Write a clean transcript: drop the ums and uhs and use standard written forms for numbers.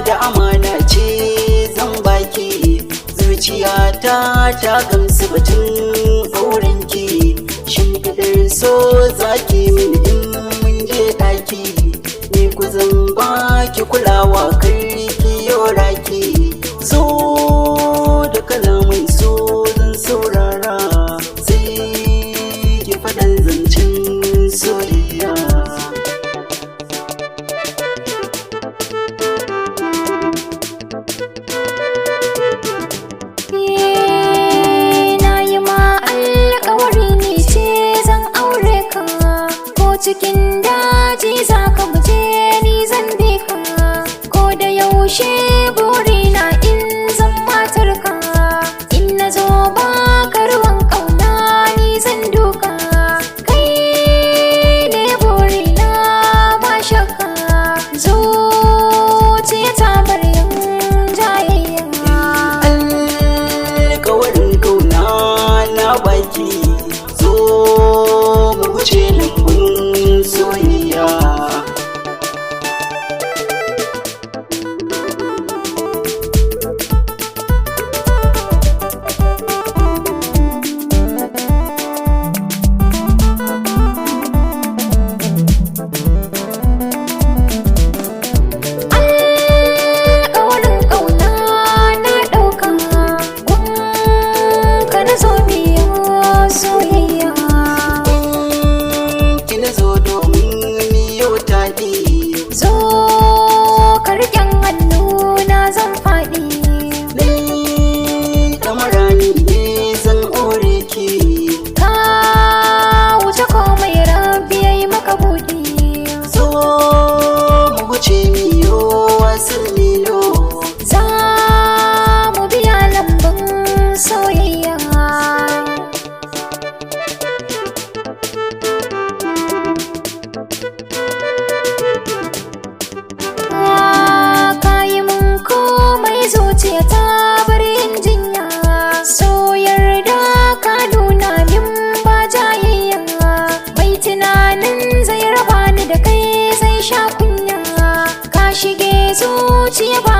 da amana ce zan baki zuciyata ta gamsu batun aurenki shimfidar so zaki min in mun je daki ni ku zan baki kulawa karki yoraki so da kalaman so zan saurara sai ki faɗan zancen soyayya. Cikin daji za ka muje ni zan bi ka ko da yaushe burina in zan matar ka in na zo ba ruwan ƙauna ni zan duka kai ne burina ba shakka zuciya ta bar yin jayayya. Alƙawarin ƙauna na baki zo mu wuce lambun soyayya. Alƙawarin ƙauna na ɗauka ka na zo biyo soyayya. Zo ka riƙen hannuna zan faɗi ni ɗamarani ne zan aure ki ka wuce komai rabbi ya yi maka buɗi. zo mu wuce miyo wasan lilo Za mu biya lambun soyayya. Zuciya ta bar yin jinya so yarda ka nuna min ba jayayya mai tunanin zai raba ni da kai zai sha kunya ka shige zuciya ba